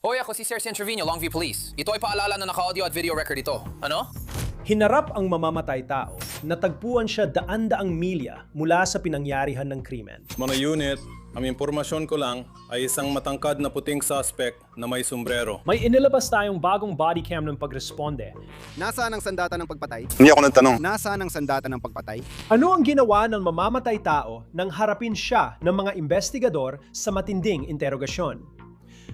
Hoy, ako si Sir Trevino, Longview Police. Ito ay paalala na naka-audio at video record ito. Ano? Hinarap ang mamamatay tao, natagpuan siya daan-daang milya mula sa pinangyarihan ng krimen. Mga unit, ang impormasyon ko lang ay isang matangkad na puting suspect na may sombrero. May inilabas tayong bagong body cam ng pagresponde. Nasaan ang sandata ng pagpatay? Hindi ako nagtanong. Nasaan ang sandata ng pagpatay? Ano ang ginawa ng mamamatay tao nang harapin siya ng mga investigador sa matinding interogasyon?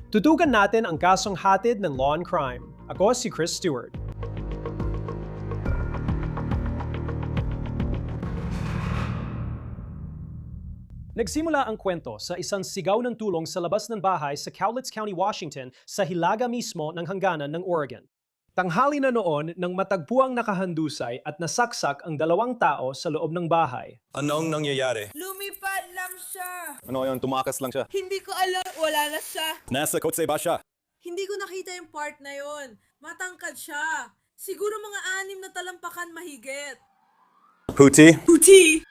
Tutukan natin ang kasong hatid ng Law and Crime. Ako si Chris Stewart. Nagsimula ang kwento sa isang sigaw ng tulong sa labas ng bahay sa Cowlitz County, Washington sa hilaga mismo ng hangganan ng Oregon. Tanghali na noon nang matagpuang nakahandusay at nasaksak ang dalawang tao sa loob ng bahay. Anong nangyayari? Lumipad lang siya. Ano yun? Tumakas lang siya. Hindi ko alam, wala na siya. Nasa kotse ba siya? Hindi ko nakita yung part na yon. Matangkad siya. Siguro mga 6 na talampakan mahigit. Puti? Puti!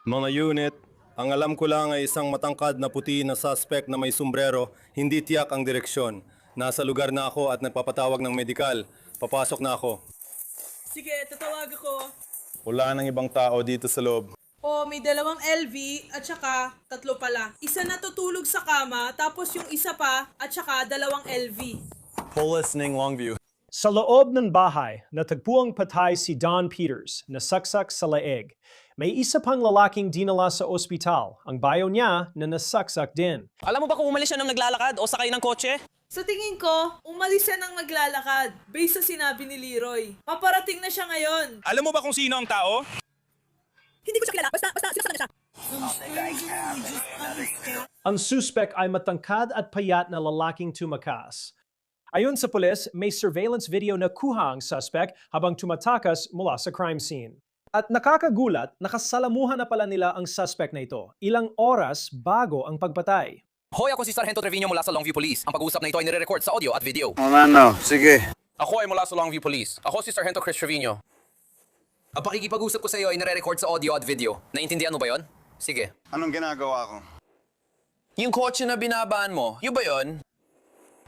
Mga unit, ang alam ko lang ay isang matangkad na puti na suspect na may sombrero, hindi tiyak ang direksyon. Nasa lugar na ako at nagpapatawag ng medikal. Papasok na ako. Sige, tatawag ako. Wala nang ibang tao dito sa loob. Oh, may 2 LV at saka 3 pala. Isa natutulog sa kama, tapos yung isa pa at saka 2 LV. Full listening, Longview. Sa loob ng bahay, natagpuang patay si Don Peters na saksak sa leeg. May isa pang lalaking dinala sa ospital, ang bayaw niya na nasaksak din. Alam mo ba kung umalis siya nang naglalakad o sakay ng kotse? Sa tingin ko, umalis siya nang naglalakad, based sa sinabi ni Leroy. Paparating na siya ngayon. Alam mo ba kung sino ang tao? Hindi ko siya kilala, basta sinasaktan na siya. Ang suspect ay matangkad at payat na lalaking tumakas. Ayon sa pulis, may surveillance video na kuha ang suspect habang tumatakas mula sa crime scene. At nakakagulat, nakasalamuhan na pala nila ang suspect na ito, ilang oras bago ang pagpatay. Hoy, ako si Sargento Trevino mula sa Longview Police. Ang pag-uusap na ito ay nire-record sa audio at video. Ano? Sige. Ako ay mula sa Longview Police. Ako si Sargento Chris Trevino. Ang pakikipag-usap ko sa iyo ay nire-record sa audio at video. Naintindihan mo ba yon? Sige. Anong ginagawa ko? Yung kotse na binabaan mo, yun ba yon?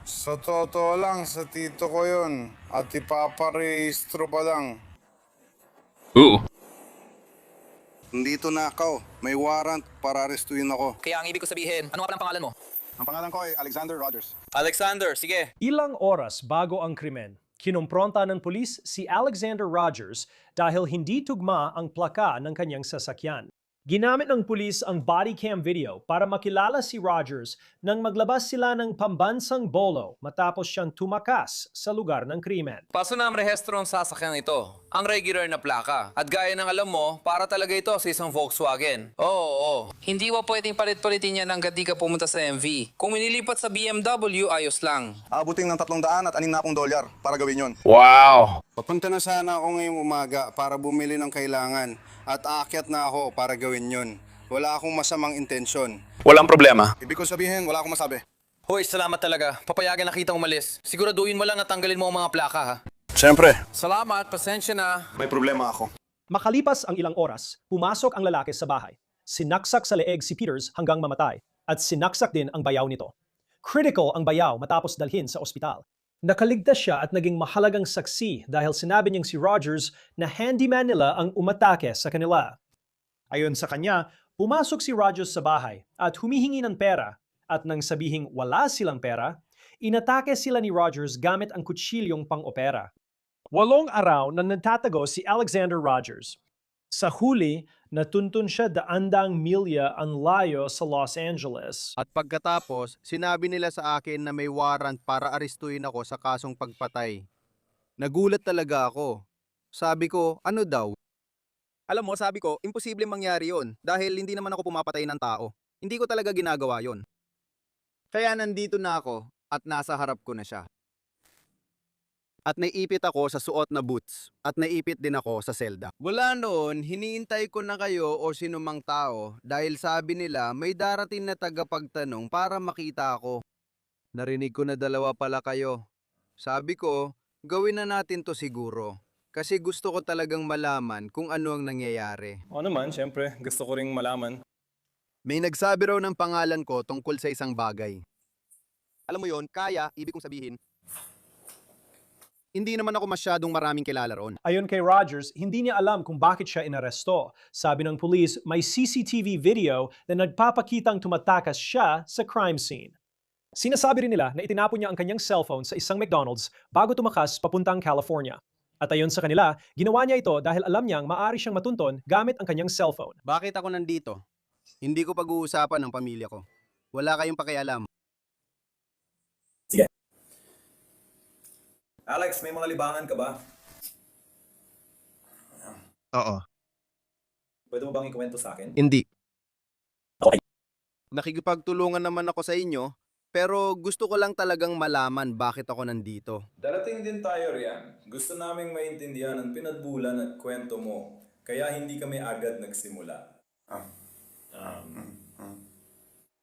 Sa totoo lang, sa tito ko yun. At ipaparehistro pa lang. Oo. Nandito na ako. May warrant para arestuin ako. Kaya ang ibig ko sabihin, ano nga palang pangalan mo? Ang pangalan ko ay Alexander Rogers. Alexander, sige. Ilang oras bago ang krimen, kinumpronta ng pulis si Alexander Rogers dahil hindi tugma ang plaka ng kanyang sasakyan. Ginamit ng pulis ang body cam video para makilala si Rogers nang maglabas sila ng pambansang bolo matapos siyang tumakas sa lugar ng krimen. Paso na ang rehistro ng sasakyan ito. Ang regular na plaka. At gaya ng alam mo, para talaga ito sa isang Volkswagen. Oo. Hindi mo pwedeng palit-palitin yan hanggang di ka pumunta sa MV. Kung minilipat sa BMW, ayos lang. Abuting ng $300 at $60 para gawin yun. Wow! Papunta na sana ako ngayong umaga para bumili ng kailangan. At aakyat na ako para gawin yun. Wala akong masamang intensyon. Walang problema. Ibig ko sabihin, wala akong masabi. Hoy, salamat talaga. Papayagan na kitang umalis. Siguraduhin mo lang at tanggalin mo ang mga plaka, ha? Siyempre. Salamat, pasensya na. May problema ako. Makalipas ang ilang oras, pumasok ang lalaki sa bahay. Sinaksak sa leeg si Peters hanggang mamatay at sinaksak din ang bayaw nito. Critical ang bayaw matapos dalhin sa ospital. Nakaligtas siya at naging mahalagang saksi dahil sinabi niyang si Rogers na handyman nila ang umatake sa kanila. Ayon sa kanya, pumasok si Rogers sa bahay at humihingi ng pera at nang sabihing wala silang pera, inatake sila ni Rogers gamit ang kutsilyong pang-opera. 8 araw na nagtatago si Alexander Rogers. Sa huli, natuntun siya daandang milya ang layo sa Los Angeles. At pagkatapos, sinabi nila sa akin na may warrant para arestuin ako sa kasong pagpatay. Nagulat talaga ako. Sabi ko, ano daw? Alam mo, sabi ko, imposible mangyari yon dahil hindi naman ako pumapatay ng tao. Hindi ko talaga ginagawa yon. Kaya nandito na ako at nasa harap ko na siya. At naipit ako sa suot na boots. At naipit din ako sa selda. Mula noon, hiniintay ko na kayo o sinumang tao dahil sabi nila may darating na tagapagtanong para makita ako. Narinig ko na 2 pala kayo. Sabi ko, gawin na natin to siguro. Kasi gusto ko talagang malaman kung ano ang nangyayari. O naman, siyempre, gusto ko ring malaman. May nagsabi raw ng pangalan ko tungkol sa isang bagay. Alam mo yon, kaya, ibig kong sabihin, hindi naman ako masyadong maraming kilala roon. Ayon kay Rogers, hindi niya alam kung bakit siya inaresto. Sabi ng pulis, may CCTV video na nagpapakitang tumatakas siya sa crime scene. Sinasabi rin nila na itinapon niya ang kanyang cellphone sa isang McDonald's bago tumakas papuntang California. At ayon sa kanila, ginawa niya ito dahil alam niyang maaari siyang matunton gamit ang kanyang cellphone. Bakit ako nandito? Hindi ko pag-uusapan ng pamilya ko. Wala kayong pakialam. Alex, may mga libangan ka ba? Oo. Pwede mo bang ikwento sa akin? Hindi. Okay. Nakikipagtulungan naman ako sa inyo, pero gusto ko lang talagang malaman bakit ako nandito. Darating din tayo riyan. Gusto naming maintindihan ang pinagbulan at kwento mo, kaya hindi kami agad nagsimula.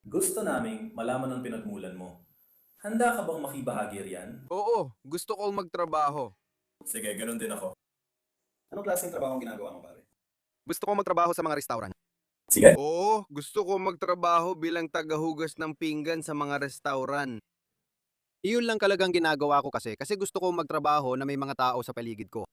Gusto naming malaman ang pinagmulan mo. Handa ka bang makibahagi riyan? Oo, gusto ko magtrabaho. Sige, ganun din ako. Anong klaseng trabaho ang ginagawa mo, pare? Gusto ko magtrabaho sa mga restaurant. Sige. Oo, gusto ko magtrabaho bilang tagahugas ng pinggan sa mga restaurant. Iyon lang talagang ginagawa ko kasi gusto ko magtrabaho na may mga tao sa paligid ko.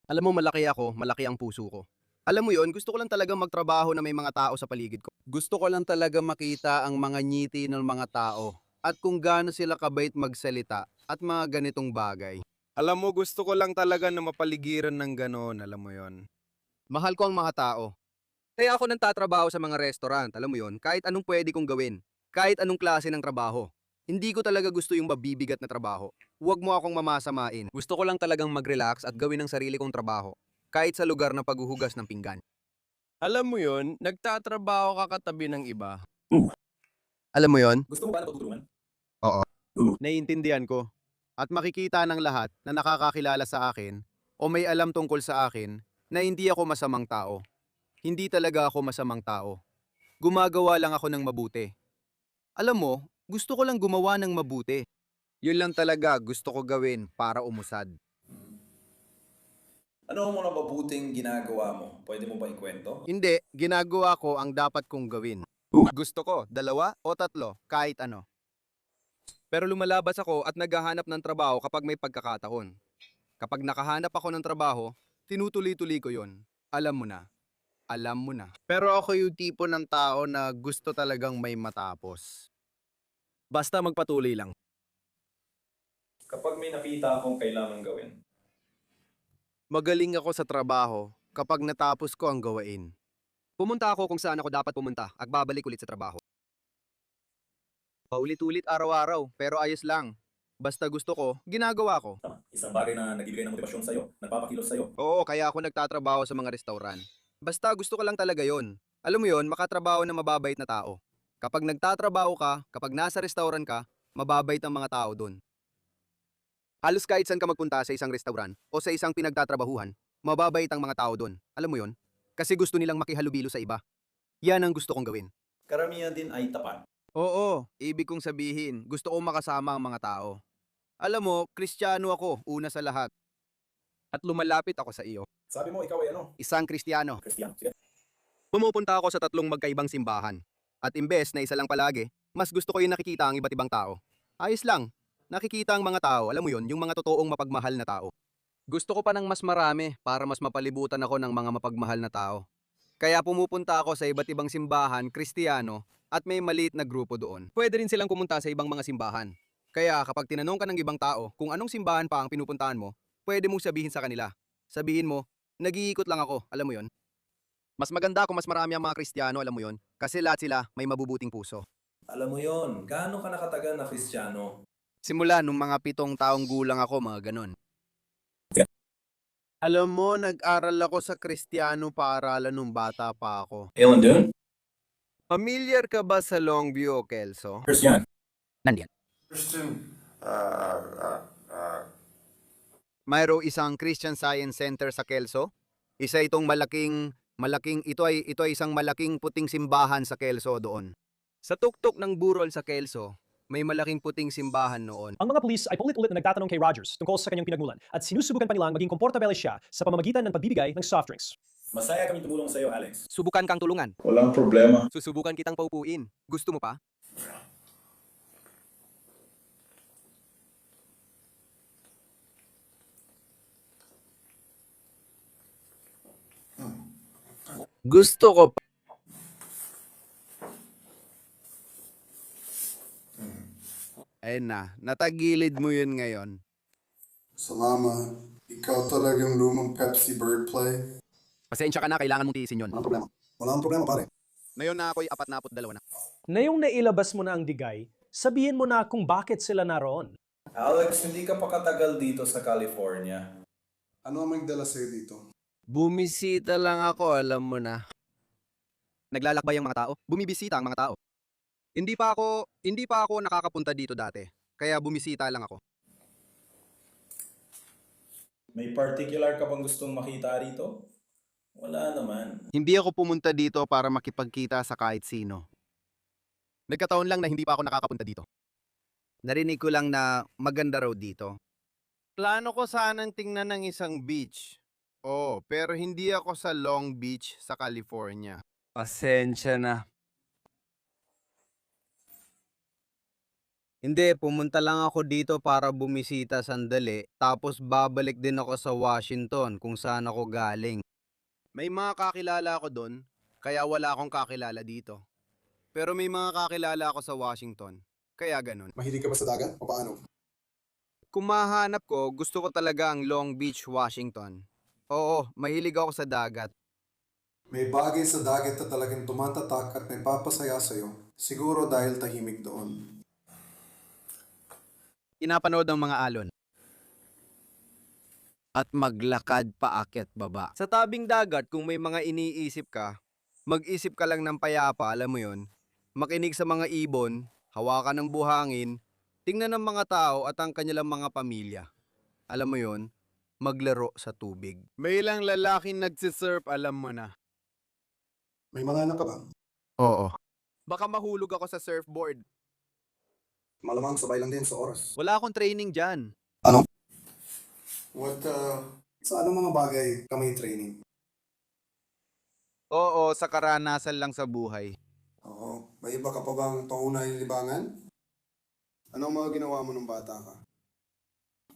Alam mo, malaki ako, malaki ang puso ko. Alam mo yon, gusto ko lang talagang magtrabaho na may mga tao sa paligid ko. Gusto ko lang talaga makita ang mga ngiti ng mga tao at kung gaano sila kabait magsalita at mga ganitong bagay. Alam mo, gusto ko lang talaga na mapaligiran ng ganon, alam mo yon. Mahal ko ang mga tao. Kaya ako nagtatrabaho sa mga restaurant, alam mo yon, kahit anong pwede kong gawin, kahit anong klase ng trabaho. Hindi ko talaga gusto yung mabibigat na trabaho. Huwag mo akong mamasamain. Gusto ko lang talagang mag-relax at gawin ang sarili kong trabaho, kahit sa lugar na paghuhugas ng pinggan. Alam mo yon, nagtatrabaho ka katabi ng iba. Alam mo yon? Gusto mo ba na tutulungan? Naiintindihan ko. At makikita ng lahat na nakakakilala sa akin o may alam tungkol sa akin na hindi ako masamang tao. Hindi talaga ako masamang tao. Gumagawa lang ako ng mabuti. Alam mo, gusto ko lang gumawa ng mabuti. Yun lang talaga gusto ko gawin para umusad. Ano ang mga mabuting ginagawa mo? Pwede mo ba ikwento? Hindi, ginagawa ko ang dapat kong gawin. Gusto ko, 2 o 3, kahit ano. Pero lumalabas ako at naghahanap ng trabaho kapag may pagkakataon. Kapag nakahanap ako ng trabaho, tinutuloy-tuloy ko yon. Alam mo na. Alam mo na. Pero ako yung tipo ng tao na gusto talagang may matapos. Basta magpatuloy lang. Kapag may nakita akong kailangan gawin, Magaling ako sa trabaho kapag natapos ko ang gawain. Pumunta ako kung saan ako dapat pumunta at babalik ulit sa trabaho. Paulit-ulit araw-araw, pero ayos lang. Basta gusto ko, ginagawa ko. isang bagay na nagbibigay ng motibasyon sa'yo, nagpapakilos sa'yo. Oo, kaya ako nagtatrabaho sa mga restaurant. Basta gusto ko lang talaga yon. Alam mo yon, makatrabaho ng mababait na tao. Kapag nagtatrabaho ka, kapag nasa restaurant ka, mababait ang mga tao doon. Halos kahit saan ka magpunta sa isang restaurant o sa isang pinagtatrabahuhan, mababait ang mga tao doon. Alam mo yon? Kasi gusto nilang makihalubilo sa iba. Yan ang gusto kong gawin. Karamihan din ay tapat. Oo, ibig kong sabihin, gusto kong makasama ang mga tao. Alam mo, Kristiyano ako, una sa lahat. At lumalapit ako sa iyo. Sabi mo, ikaw ay ano? Isang Kristiyano. Kristiyan. Sige. Pumupunta ako sa 3 magkaibang simbahan. At imbes na isa lang palagi, mas gusto ko yung nakikita ang iba't ibang tao. Ayos lang. Nakikita ang mga tao, alam mo yon, yung mga totoong mapagmahal na tao. Gusto ko pa ng mas marami para mas mapalibutan ako ng mga mapagmahal na tao. Kaya pumupunta ako sa iba't ibang simbahan, Kristiyano, at may maliit na grupo doon. Pwede rin silang pumunta sa ibang mga simbahan. Kaya kapag tinanong ka ng ibang tao kung anong simbahan pa ang pinupuntahan mo, pwede mong sabihin sa kanila. Sabihin mo, nag-iikot lang ako, alam mo yon. Mas maganda kung mas marami ang mga Kristiyano, alam mo yon, kasi lahat sila may mabubuting puso. Alam mo yon, gaano ka nakatagal na Kristiyano? Simula nung mga 7 taong gulang ako, mga ganon. Alam mo, nag-aral ako sa Kristiyano paaralan nung bata pa ako. Ewan din? Familiar ka ba sa Longview o Kelso? Kristiyan. Nandiyan. Mayroong isang Christian Science Center sa Kelso. Isa itong ito ay isang malaking puting simbahan sa Kelso doon. Sa tuktok ng burol sa Kelso, may malaking puting simbahan noon. Ang mga pulis ay paulit-ulit na nagtatanong kay Rogers tungkol sa kanyang pinagmulan at sinusubukan pa nilang maging komportable siya sa pamamagitan ng pagbibigay ng soft drinks. Masaya kami tumulong sa'yo, Alex. Subukan kang tulungan. Walang problema. Susubukan kitang paupuin. Gusto mo pa? Gusto ko pa. Ayun na, natagilid mo yun ngayon. Salamat. Ikaw talagang lumang Pepsi Bird Play. Pasensya ka na, kailangan mong tiisin yun. Walang problema. Walang problema, pare. Ngayon na ako'y 42 na. Na yung nailabas mo na ang digay, sabihin mo na kung bakit sila naroon. Alex, hindi ka pa katagal dito sa California. Ano ang magdala sa'yo dito? Bumisita lang ako, alam mo na. Naglalakbay ang mga tao, bumibisita ang mga tao. Hindi pa ako nakakapunta dito dati, kaya bumisita lang ako. May particular ka bang gustong makita rito? Wala naman. Hindi ako pumunta dito para makipagkita sa kahit sino. Nagkataon lang na hindi pa ako nakakapunta dito. Narinig ko lang na maganda raw dito. Plano ko sanang tingnan ng isang beach. Oo, pero hindi ako sa Long Beach sa California. Pasensya na. Hindi, pumunta lang ako dito para bumisita sandali, tapos babalik din ako sa Washington kung saan ako galing. May mga kakilala ako doon, kaya wala akong kakilala dito. Pero may mga kakilala ako sa Washington, kaya ganun. Mahilig ka ba sa dagat o paano? Kung mahanap ko, gusto ko talaga ang Long Beach, Washington. Oo, mahilig ako sa dagat. May bagay sa dagat na talagang tumatatak at nagpapasaya sa'yo. Siguro dahil tahimik doon. Pinapanood ng mga alon. At maglakad paakyat baba. Sa tabing dagat, kung may mga iniisip ka, mag-isip ka lang ng payapa, alam mo yon. Makinig sa mga ibon, hawakan ng buhangin, tingnan ng mga tao at ang kanilang mga pamilya. Alam mo yon, maglaro sa tubig. May ilang lalaking nagsisurf, alam mo na. May mga anak ka ba? Oo. Baka mahulog ako sa surfboard. Malamang sabay lang din sa oras. Wala akong training dyan. Sa anong mga bagay kami training? Oo, sa karanasan lang sa buhay. Oo. May iba ka pa bang paunay libangan? Anong mga ginawa mo nung bata ka?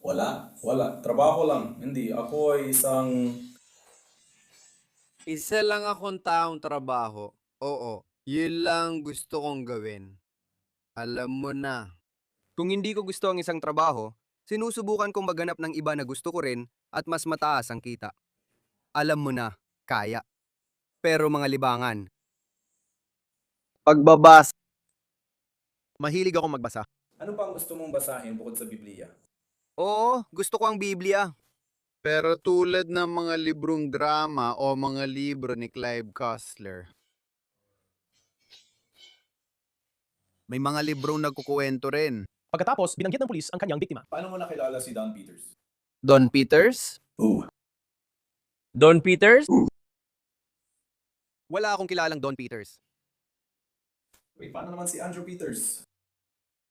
Wala. Trabaho lang. Hindi. Ako ay isang... Isa lang akong taong trabaho. Oo, yun lang gusto kong gawin. Alam mo na. Kung hindi ko gusto ang isang trabaho, sinusubukan kong maghanap ng iba na gusto ko rin at mas mataas ang kita. Alam mo na, kaya. Pero mga libangan. Pagbabasa. Mahilig ako magbasa. Ano pang gusto mong basahin bukod sa Biblia? Oo, gusto ko ang Biblia. Pero tulad ng mga librong drama o mga libro ni Clive Cussler, may mga librong nagkukuwento rin. Pagkatapos, binanggit ng pulis ang kanyang biktima. Paano mo nakilala si Don Peters? Don Peters? Oo. Don Peters? Wala akong kilalang Don Peters. Wait, paano naman si Andrew Peters?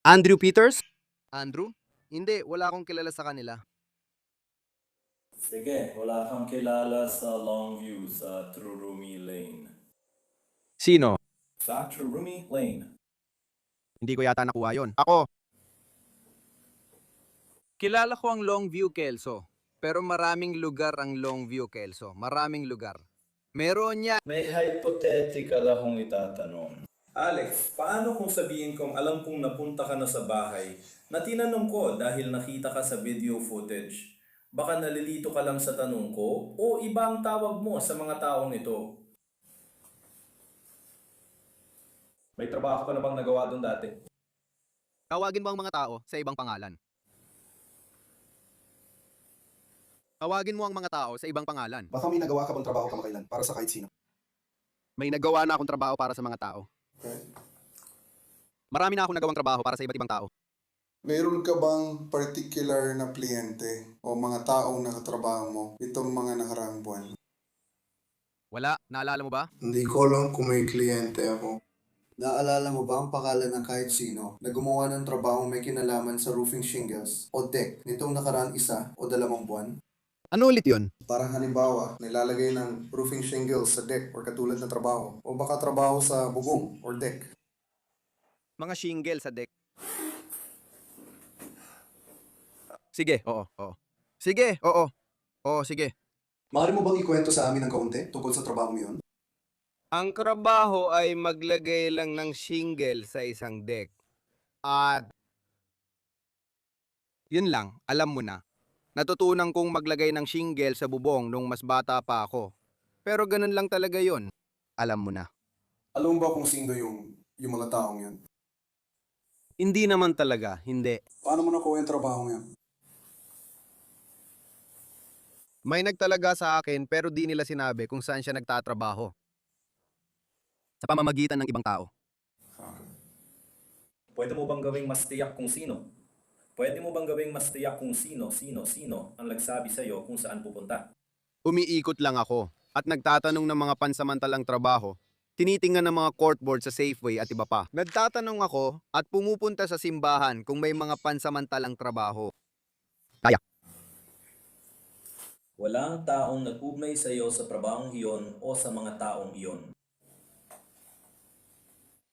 Andrew Peters? Andrew? Hindi, wala akong kilala sa kanila. Sige, wala kang kilala sa Longview sa Trurumi Lane. Sino? Sa Trurumi Lane. Hindi ko yata nakuha yon. Ako. Kilala ko ang Longview, Kelso. Pero maraming lugar ang Longview, Kelso. Maraming lugar. Meron niya. May hypothetical akong itatanong. Alex, paano kung sabihin kong alam kong napunta ka na sa bahay na tinanong ko dahil nakita ka sa video footage? Baka nalilito ka lang sa tanong ko o iba ang tawag mo sa mga taong ito? May trabaho ka na bang nagawa doon dati? Tawagin mo ang mga tao sa ibang pangalan. Tawagin mo ang mga tao sa ibang pangalan. Baka may nagawa ka bang trabaho kamakailan para sa kahit sino? May nagawa na akong trabaho para sa mga tao. Okay. Marami na akong nagawang trabaho para sa iba't ibang tao. Mayroon ka bang particular na kliyente o mga taong nakatrabaho mo itong mga nakaraang buwan? Wala, naalala mo ba? Hindi ko alam kung may kliyente ako. Naalala mo ba ang pangalan ng kahit sino na gumawa ng trabaho may kinalaman sa roofing shingles o deck nitong nakaraan 1 o 2 buwan? Ano ulit yun? Parang halimbawa, nilalagay ng roofing shingles sa deck or katulad na trabaho o baka trabaho sa bubong or deck. Mga shingle sa deck. Sige, oo. Sige, oo. Oo, sige. Maaari mo bang ikwento sa amin ng kaunti tungkol sa trabaho mo yun? Ang trabaho ay maglagay lang ng shingle sa isang deck. At yun lang, alam mo na. Natutunan kong maglagay ng shingle sa bubong nung mas bata pa ako. Pero ganun lang talaga yun. Alam mo na. Alam mo ba kung sino yung mga taong yun? Hindi naman talaga, hindi. Paano mo nakuha yung trabaho yan? May nagtalaga sa akin pero di nila sinabi kung saan siya nagtatrabaho. Sa pamamagitan ng ibang tao. Pwede mo bang gawing mas tiyak kung sino? Pwede mo bang gawing mas tiyak kung sino ang nagsabi sa'yo kung saan pupunta? Umiikot lang ako at nagtatanong ng mga pansamantalang trabaho. Tinitingnan ng mga court board sa Safeway at iba pa. Nagtatanong ako at pumupunta sa simbahan kung may mga pansamantalang trabaho. Kaya. Walang taong nag-ugnay sa'yo sa trabahong iyon o sa mga taong iyon.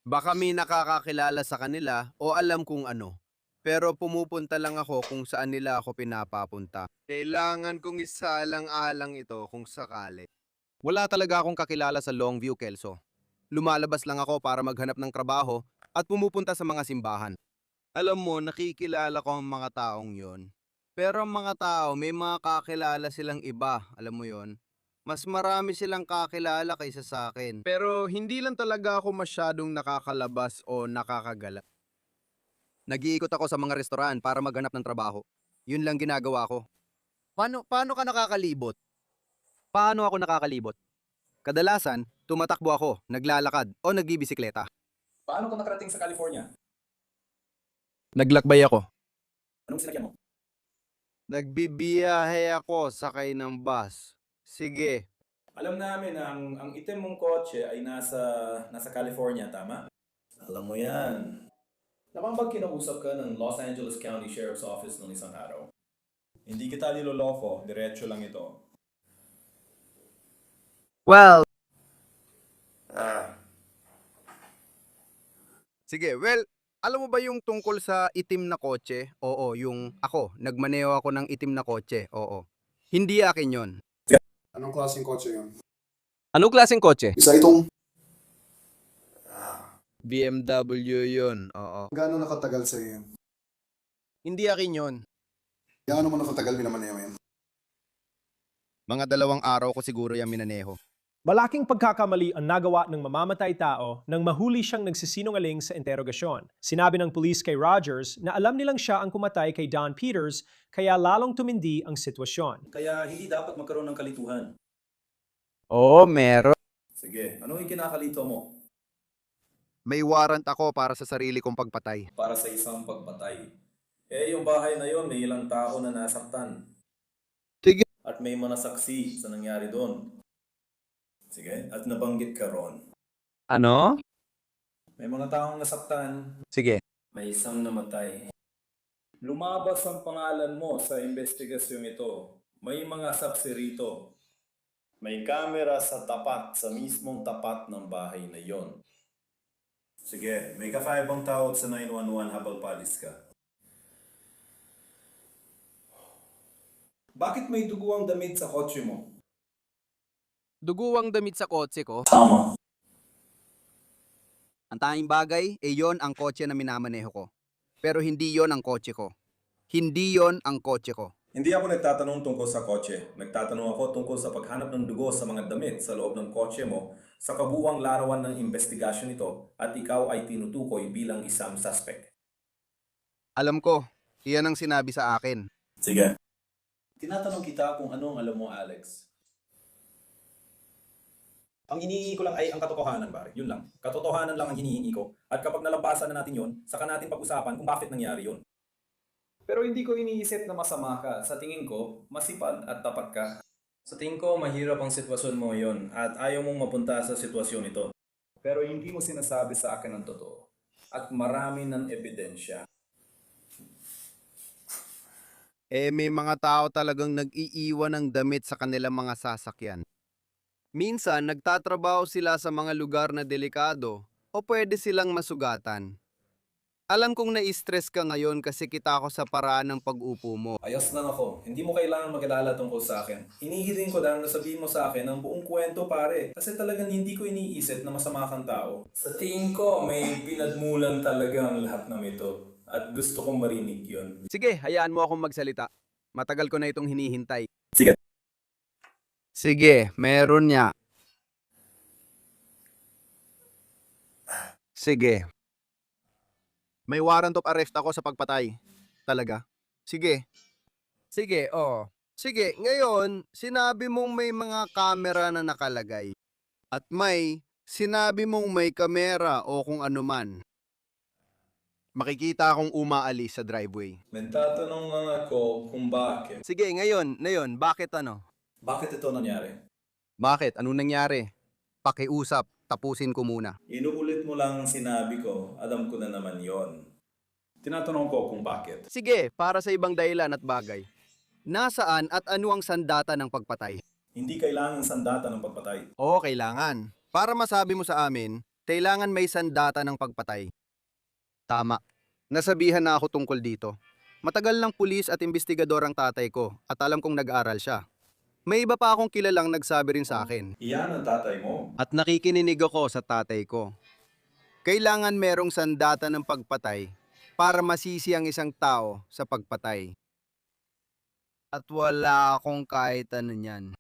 Baka may nakakakilala sa kanila o alam kung ano. Pero pumupunta lang ako kung saan nila ako pinapapunta. Kailangan kong isalang-alang ito kung sakali. Wala talaga akong kakilala sa Longview, Kelso. Lumalabas lang ako para maghanap ng trabaho at pumupunta sa mga simbahan. Alam mo, nakikilala ko ang mga taong yon. Pero ang mga tao, may mga kakilala silang iba, alam mo yon. Mas marami silang kakilala kaysa sa akin. Pero hindi lang talaga ako masyadong nakakalabas o nakakagala. Nag-iikot ako sa mga restoran para maghanap ng trabaho. Yun lang ginagawa ko. Paano ka nakakalibot? Paano ako nakakalibot? Kadalasan, tumatakbo ako, naglalakad o nagbibisikleta. Paano ka nakarating sa California? Naglakbay ako. Anong sinakyan mo? Nagbibiyahe ako sakay ng bus. Sige. Alam namin na ang itim mong kotse ay nasa California, tama? Alam mo yan. Napang kinausap ka ng Los Angeles County Sheriff's Office ng isang araw? Hindi kita niloloko, diretso lang ito. Well, sige, alam mo ba yung tungkol sa itim na kotse? Oo, yung ako, nagmaneho ako ng itim na kotse, oo. Hindi akin yon. Anong klaseng kotse yun? Anong klaseng kotse? Isa itong... BMW yon, oo. Gaano nakatagal sa yun? Hindi akin yon. Gaano mo nakatagal minamaneho yan? Mga 2 araw ko siguro yung minaneho. Malaking pagkakamali ang nagawa ng mamamatay tao nang mahuli siyang nagsisinungaling sa interogasyon. Sinabi ng pulis kay Rogers na alam nilang siya ang pumatay kay Don Peters kaya lalong tumindi ang sitwasyon. Kaya hindi dapat magkaroon ng kalituhan. Oo, meron. Sige, anong ikinakalito mo? May warrant ako para sa sarili kong pagpatay. Para sa isang pagpatay. Yung bahay na yon may ilang tao na nasaktan. Sige. At may mga saksi sa nangyari doon. Sige, at nabanggit ka ron. Ano? May mga taong nasaktan, Sige. may isang namatay. Lumabas ang pangalan mo sa investigasyong ito. May mga saksi rito. May kamera sa mismong tapat ng bahay na yon. Sige, may kakaibang tawag sa 911 habang palis ka. Bakit may dugo ang damit sa kotse mo? Duguwang damit sa kotse ko. Tama. Ang tanging bagay, yon ang kotse na minamaneho ko. Pero hindi yon ang kotse ko. Hindi yon ang kotse ko. Hindi ako nagtatanong tungkol sa kotse. Nagtatanong ako tungkol sa paghanap ng dugo sa mga damit sa loob ng kotse mo sa kabuuang larawan ng investigasyon ito at ikaw ay tinutukoy bilang isang suspect. Alam ko, iyan ang sinabi sa akin. Sige. Tinatanong kita kung anong alam mo, Alex. Ang hinihingi ko lang ay ang katotohanan, pare. Yun lang. Katotohanan lang ang hinihingi ko. At kapag nalampasan na natin yun, saka natin pag-usapan kung bakit nangyari yun. Pero hindi ko iniisip na masama ka. Sa tingin ko, masipag at tapat ka. Sa tingin ko, mahirap ang sitwasyon mo yon at ayaw mong mapunta sa sitwasyon ito. Pero hindi mo sinasabi sa akin ang totoo. At marami ng ebidensya. May mga tao talagang nag-iiwan ng damit sa kanilang mga sasakyan. Minsan, nagtatrabaho sila sa mga lugar na delikado o pwede silang masugatan. Alam kong na-stress ka ngayon kasi kita ko sa paraan ng pag-upo mo. Ayos lang ako. Hindi mo kailangan mag-alala tungkol sa akin. Hinihiling ko lang na sabihin mo sa akin ang buong kwento, pare. Kasi talagang hindi ko iniisip na masama kang tao. Sa tingin ko, may pinagmulan talaga ang lahat ng ito. At gusto kong marinig yon. Sige, hayaan mo akong magsalita. Matagal ko na itong hinihintay. Sige. Sige, meron niya. Sige. May warrant of arrest ako sa pagpatay. Talaga? Sige. Sige, oo. Sige, ngayon, sinabi mong may mga kamera na nakalagay. At sinabi mong may kamera o kung ano man. Makikita akong umaalis sa driveway. Nagtatanong lang ako kung bakit. Sige, ngayon, bakit ano? Bakit ito nangyari? Bakit? Anong nangyari? Pakiusap, tapusin ko muna. Inuulit mo lang ang sinabi ko. Alam ko na naman yon. Tinatanong ko kung bakit. Sige, para sa ibang dahilan at bagay. Nasaan at ano ang sandata ng pagpatay? Hindi kailangan sandata ng pagpatay. Oo, kailangan. Para masabi mo sa amin, kailangan may sandata ng pagpatay. Tama. Nasabihan na ako tungkol dito. Matagal ng pulis at investigador ang tatay ko at alam kong nag-aral siya. May iba pa akong kilalang nagsabi rin sa akin. Iyan ang tatay mo. At nakikininig ako sa tatay ko. Kailangan merong sandata ng pagpatay para masisi ang isang tao sa pagpatay. At wala akong kahit ano niyan.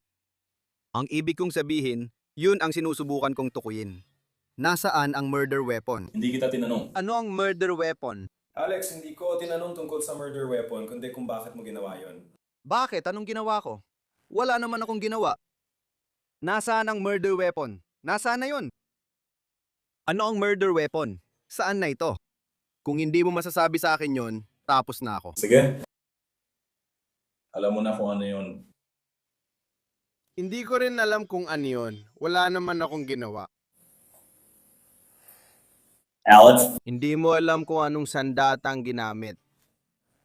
Ang ibig kong sabihin, yun ang sinusubukan kong tukuyin. Nasaan ang murder weapon? Hindi kita tinanong. Ano ang murder weapon? Alex, hindi ko tinanong tungkol sa murder weapon, kundi kung bakit mo ginawa yon. Bakit? Anong ginawa ko? Wala naman akong ginawa. Nasaan ang murder weapon? Nasaan na yun? Ano ang murder weapon? Saan na ito? Kung hindi mo masasabi sa akin yon, tapos na ako. Sige. Alam mo na kung ano yon. Hindi ko rin alam kung ano yun. Wala naman akong ginawa. Alex? Hindi mo alam kung anong sandata ang ginamit.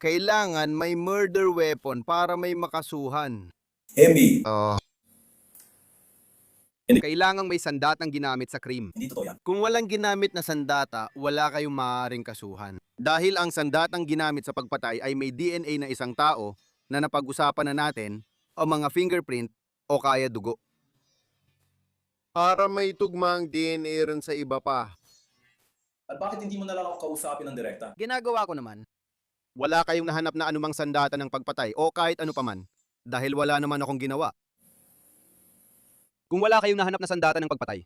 Kailangan may murder weapon para may makasuhan. Emmy. Kailangang may sandatang ginamit sa krimen. Hindi totoo yan. Kung walang ginamit na sandata, wala kayong maaaring kasuhan. Dahil ang sandatang ginamit sa pagpatay ay may DNA na isang tao na napag-usapan na natin o mga fingerprint o kaya dugo. Para may tugmang DNA rin sa iba pa. At bakit hindi mo na lang ako kausapin ng direkta? Ginagawa ko naman. Wala kayong nahanap na anumang sandata ng pagpatay o kahit ano paman dahil wala naman akong ginawa. Kung wala kayong nahanap na sandata ng pagpatay.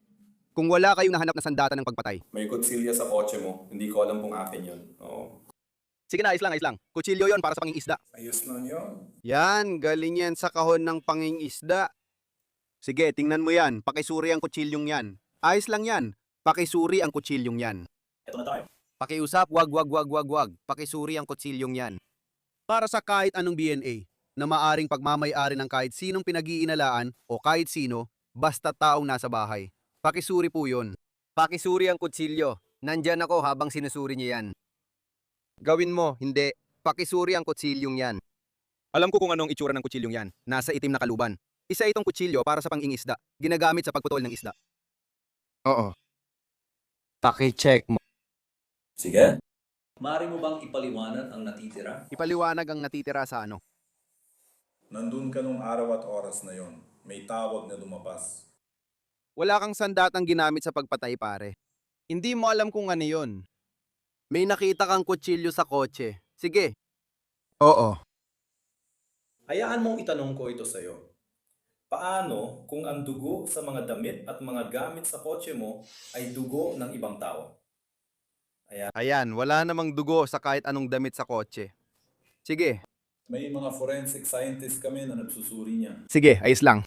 Kung wala kayong nahanap na sandata ng pagpatay. May kutsilya sa kotse mo. Hindi ko alam kung akin yun. Oo. Sige na, ayos lang. Kutsilyo yon para sa pangingisda. Ayos lang yun. Yan, galing yan sa kahon ng pangingisda. Sige, tingnan mo yan. Pakisuri ang kutsilyong yan. Ayos lang yan. Pakisuri ang kutsilyong yan. Ito na tayo. Pakiusap, wag. Pakisuri ang kutsilyong yan. Para sa kahit anong DNA na maaring pagmamay-ari ng kahit sinong pinag-iinalaan o kahit sino, basta taong nasa bahay. Pakisuri po yun. Pakisuri ang kutsilyo. Nandyan ako habang sinusuri niya yan. Gawin mo, hindi. Pakisuri ang kutsilyong yan. Alam ko kung anong itsura ng kutsilyong yan. Nasa itim na kaluban. Isa itong kutsilyo para sa pangingisda. Ginagamit sa pagputol ng isda. Oo. Paki-check mo. Sige. Maaari mo bang ipaliwanag ang natitira? Ipaliwanag ang natitira sa ano. Nandun ka nung araw at oras na yon. May tawag na dumapas. Wala kang sandatang ginamit sa pagpatay, pare. Hindi mo alam kung ano yon. May nakita kang kutsilyo sa kotse. Sige. Oo. Hayaan mong itanong ko ito sa'yo. Paano kung ang dugo sa mga damit at mga gamit sa kotse mo ay dugo ng ibang tao? Ayan, wala namang dugo sa kahit anong damit sa kotse. Sige. May mga forensic scientist kami na nagsusuri niya. Sige, ayos lang.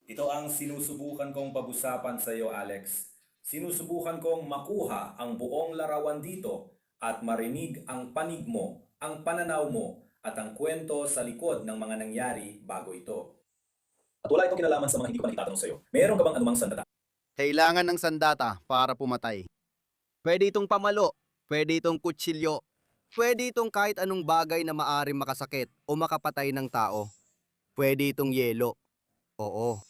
Ito ang sinusubukan kong pag-usapan sa iyo, Alex. Sinusubukan kong makuha ang buong larawan dito at marinig ang panig mo, ang pananaw mo, at ang kwento sa likod ng mga nangyari bago ito. At wala itong kinalaman sa mga hindi ko pa itatanong sa iyo. Meron ka bang anumang sandata? Kailangan ng sandata para pumatay. Pwede itong pamalo, pwede itong kutsilyo, pwede itong kahit anong bagay na maaring makasakit o makapatay ng tao. Pwede itong yelo. Oo.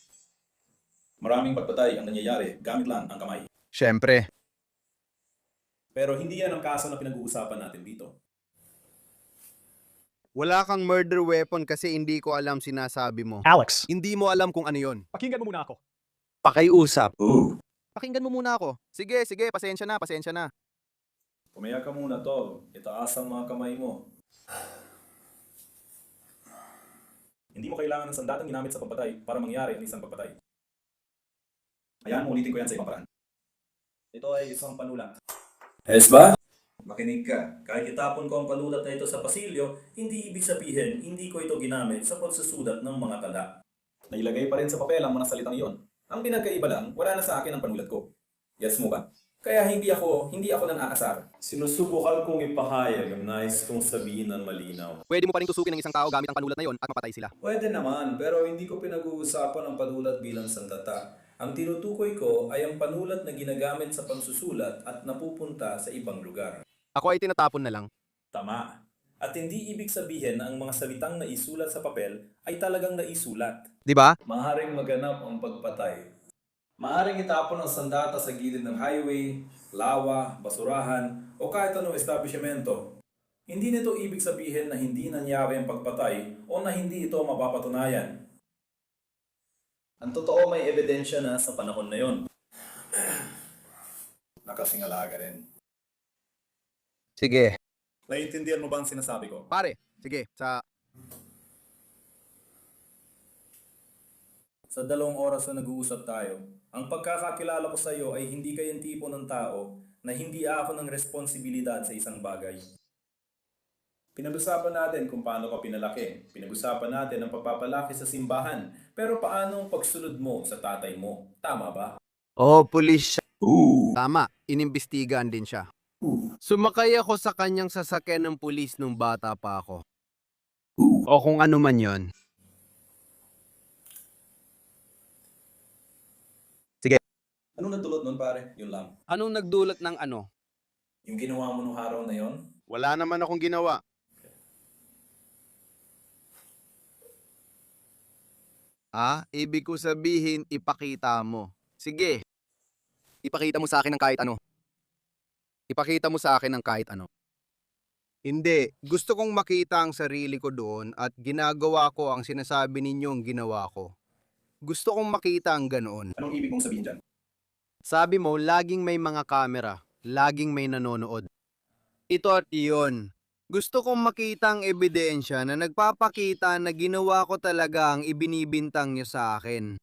Maraming pagpatay ang nangyayari gamit lang ang kamay. Siyempre. Pero hindi yan ang kaso na pinag-uusapan natin dito. Wala kang murder weapon kasi hindi ko alam sinasabi mo. Alex, Hindi mo alam kung ano yon. pakinggan mo muna ako. Pakiusap. Pakinggan mo muna ako. Sige, pasensya na. Pumaya ka muna, Tol. Itaas ang mga kamay mo. Hindi mo kailangan ng sandatang ginamit sa pagpatay para mangyari ang isang pagpatay. Hayaan mo ulitin ko yan sa ibang paraan. Ito ay isang panulat. Ba? Makinig ka. Kahit itapon ko ang panulat na ito sa pasilyo, hindi ibig sabihin hindi ko ito ginamit sa pagsusulat ng mga tala. Nailagay pa rin sa papel ang mga salitang iyon. Ang pinagkaiba lang, wala na sa akin ang panulat ko. Yes mo ba? Kaya hindi ako nang aasar. Sinusubukan kong ipahayag ang nais kong sabihin ng malinaw. Pwede mo pa rin tusukin ng isang tao gamit ang panulat na yon at mapatay sila. Pwede naman, pero hindi ko pinag-uusapan ang panulat bilang sandata. Ang tinutukoy ko ay ang panulat na ginagamit sa pagsusulat at napupunta sa ibang lugar. Ako ay tinatapon na lang. Tama. At hindi ibig sabihin na ang mga salitang naisulat sa papel ay talagang naisulat. Di ba? Maaring maganap ang pagpatay. Maaring itapon ang sandata sa gilid ng highway, lawa, basurahan, o kahit anong establishmento. Hindi nito ibig sabihin na hindi nangyari ang pagpatay o na hindi ito mapapatunayan. Ang totoo may ebidensya na sa panahon na yon. Nakasingala ka rin. Sige. Naiintindihan mo ba ang sinasabi ko? Pare, sige. Sa 2 oras na nag-uusap tayo, ang pagkakakilala ko sa iyo ay hindi kayong tipo ng tao na hindi ako ng responsibilidad sa isang bagay. Pinag-usapan natin kung paano ka pinalaki. Pinag-usapan natin ang pagpapalaki sa simbahan. Pero paano ang pagsunod mo sa tatay mo? Tama ba? Oh, pulis siya. Tama, inimbestigahan din siya. Sumakay ako sa kanyang sasakyan ng pulis nung bata pa ako. O kung ano man yon. Anong nagdulot nun, pare? Yun lang. Anong nagdulot ng ano? Yung ginawa mo nung araw na yon? Wala naman akong ginawa. Ibig ko sabihin, ipakita mo. Sige. Ipakita mo sa akin ng kahit ano. Ipakita mo sa akin ng kahit ano. Hindi. Gusto kong makita ang sarili ko doon at ginagawa ko ang sinasabi ninyong ginawa ko. Gusto kong makita ang ganoon. Anong ibig mong sabihin dyan? Sabi mo, laging may mga kamera. Laging may nanonood. Ito at iyon. Gusto kong makita ang ebidensya na nagpapakita na ginawa ko talaga ang ibinibintang niyo sa akin.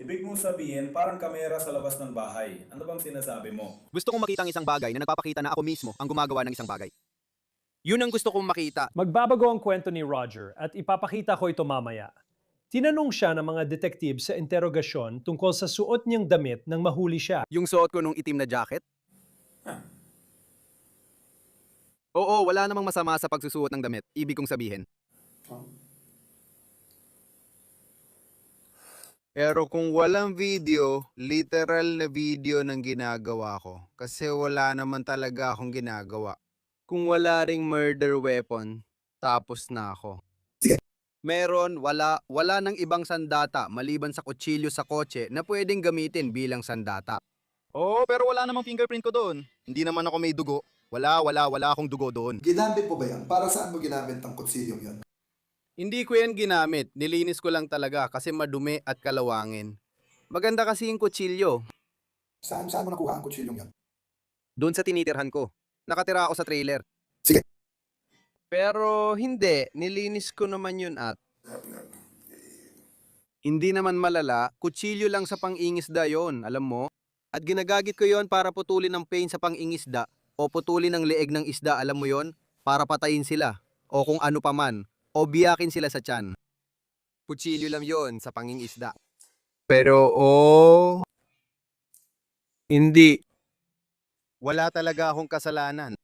Ibig mong sabihin, parang kamera sa labas ng bahay. Ano bang sinasabi mo? Gusto kong makita ang isang bagay na nagpapakita na ako mismo ang gumagawa ng isang bagay. Yun ang gusto kong makita. Magbabago ang kwento ni Roger at ipapakita ko ito mamaya. Tinanong siya ng mga detektive sa interogasyon tungkol sa suot niyang damit nang mahuli siya. Yung suot ko nung itim na jacket? Oo, wala namang masama sa pagsusuot ng damit. Ibig kong sabihin. Pero kung walang video, literal na video ng ginagawa ko. Kasi wala naman talaga akong ginagawa. Kung wala ring murder weapon, tapos na ako. Meron, wala nang ibang sandata maliban sa kutsilyo sa kotse na pwedeng gamitin bilang sandata. Oo, pero wala namang fingerprint ko doon. Hindi naman ako may dugo. Wala akong dugo doon. Ginamit mo ba yan? Para saan mo ginamit ang kutsilyong yan? Hindi ko yan ginamit. Nilinis ko lang talaga kasi madumi at kalawangin. Maganda kasi yung kutsilyo. Saan mo nakuha ang kutsilyong yan? Doon sa tinitirhan ko. Nakatira ako sa trailer. Sige. Pero hindi, nilinis ko naman yun at hindi naman malala, kutsilyo lang sa pang-ingisda yon, alam mo? At ginagamit ko yon para putulin ang pain sa pang-ingisda o putulin ang leeg ng isda, alam mo yon? Para patayin sila o kung ano pa man o biyakin sila sa tiyan. Kutsilyo lang yon sa pang-ingisda. Pero hindi. Wala talaga akong kasalanan.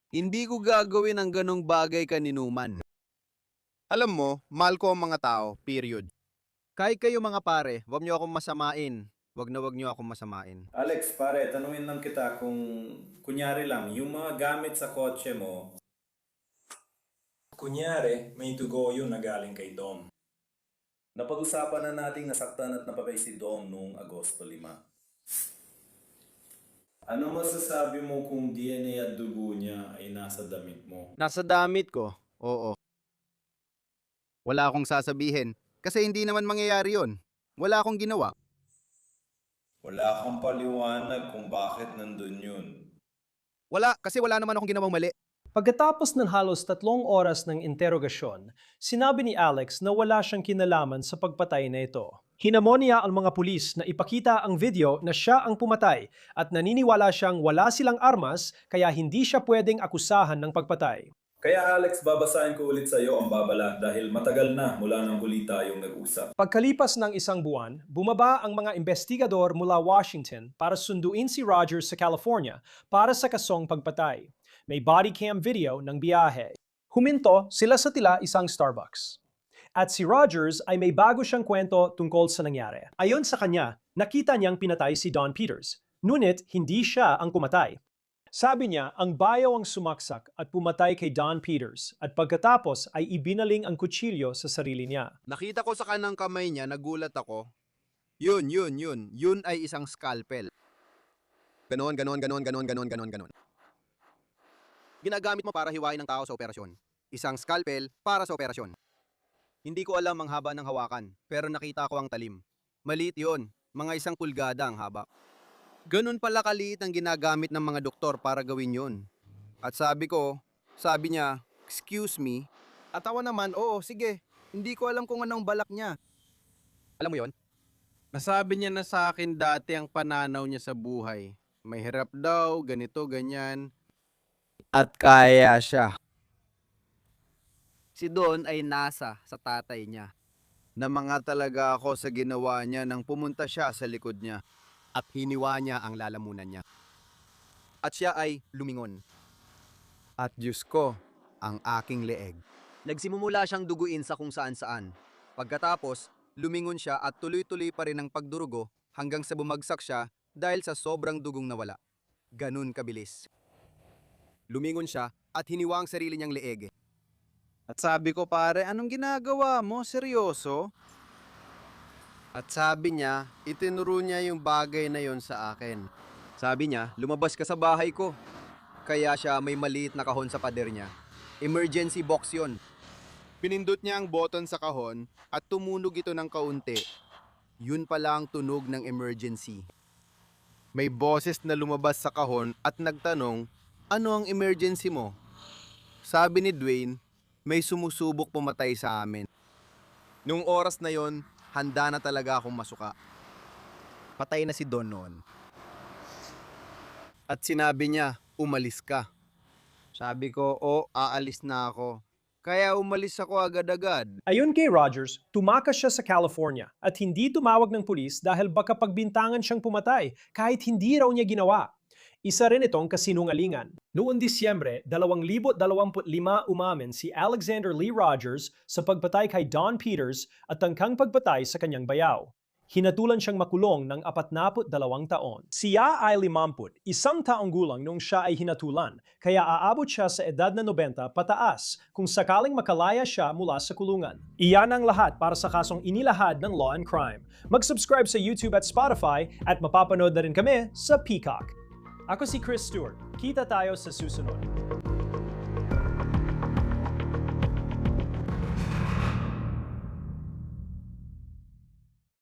Hindi ko gagawin ang ganong bagay kaninuman. Alam mo, mahal ko ang mga tao, period. Kahit kayo mga pare, wag niyo akong masamain. Wag niyo akong masamain. Alex, pare, tanungin lang kita kung kunyari lang, yung mga gamit sa kotse mo, kunyari, may dugo yun na galing kay Dom. Napag-usapan na nating nasaktan at napatay si Dom noong Agosto 5. Ano masasabi mo kung DNA at dugo niya ay nasa damit mo? Nasa damit ko, oo. Wala akong sasabihin kasi hindi naman mangyayari yon. Wala akong ginawa. Wala kang paliwanag kung bakit nandun yun. Wala, kasi wala naman akong ginawang mali. Pagkatapos ng halos 3 oras ng interogasyon, sinabi ni Alex na wala siyang kinalaman sa pagpatay na ito. Hinamon niya ang mga pulis na ipakita ang video na siya ang pumatay at naniniwala siyang wala silang armas kaya hindi siya pwedeng akusahan ng pagpatay. Kaya Alex, babasahin ko ulit sa iyo ang babala dahil matagal na mula nang huli tayong nag-usap. Pagkalipas ng 1 buwan, bumaba ang mga investigador mula Washington para sunduin si Rogers sa California para sa kasong pagpatay. May body cam video ng biyahe. Huminto sila sa tila isang Starbucks. At si Rogers ay may bago siyang kwento tungkol sa nangyari. Ayon sa kanya, nakita niyang pinatay si Don Peters, ngunit hindi siya ang pumatay. Sabi niya, ang bayaw ang sumaksak at pumatay kay Don Peters at pagkatapos ay ibinaling ang kutsilyo sa sarili niya. Nakita ko sa kanang kamay niya, nagulat ako. Yun. Yun ay isang scalpel. Ganon. Ginagamit mo para hiwain ng tao sa operasyon. Isang scalpel para sa operasyon. Hindi ko alam ang haba ng hawakan, pero nakita ko ang talim. Maliit yun, mga 1 pulgada ang haba. Ganun pala kaliit ang ginagamit ng mga doktor para gawin yun. At sabi niya, excuse me. At ako naman, oo, sige. Hindi ko alam kung anong balak niya. Alam mo yon? Nasabi niya na sa akin dati ang pananaw niya sa buhay. May hirap daw, ganito, ganyan. At kaya siya. Si Don ay nasa sa tatay niya. Namanga talaga ako sa ginawa niya nang pumunta siya sa likod niya. At hiniwa niya ang lalamunan niya. At siya ay lumingon. At Diyos ko, ang aking leeg. Nagsimumula siyang duguin sa kung saan-saan. Pagkatapos, lumingon siya at tuloy-tuloy pa rin ang pagdurugo hanggang sa bumagsak siya dahil sa sobrang dugong nawala. Ganun kabilis. Lumingon siya at hiniwa ang sarili niyang leeg. At sabi ko, pare, anong ginagawa mo? Seryoso? At sabi niya, itinuro niya yung bagay na yon sa akin. Sabi niya, lumabas ka sa bahay ko. Kaya siya may maliit na kahon sa pader niya. Emergency box yon. Pinindot niya ang button sa kahon at tumunog ito ng kaunti. Yun pala ang tunog ng emergency. May boses na lumabas sa kahon at nagtanong, ano ang emergency mo? Sabi ni Dwayne, may sumusubok pumatay sa amin. Nung oras na yon, handa na talaga akong masuka. Patay na si Don noon. At sinabi niya, umalis ka. Sabi ko, aalis na ako. Kaya umalis ako agad-agad. Ayon kay Rogers, tumakas siya sa California at hindi tumawag ng pulis dahil baka pagbintangan siyang pumatay kahit hindi raw niya ginawa. Isa rin itong kasinungalingan. Noong Disyembre 2025 umamin si Alexander Lee Rogers sa pagpatay kay Don Peters at tangkang pagpatay sa kanyang bayaw. Hinatulan siyang makulong ng 42 taon. Siya ay 50, 1 taong gulang nung siya ay hinatulan, kaya aabot siya sa edad na 90 pataas kung sakaling makalaya siya mula sa kulungan. Iyan ang lahat para sa kasong inilahad ng Law and Crime. Mag-subscribe sa YouTube at Spotify at mapapanood na rin kami sa Peacock. Ako si Chris Stewart. Kita tayo sa susunod.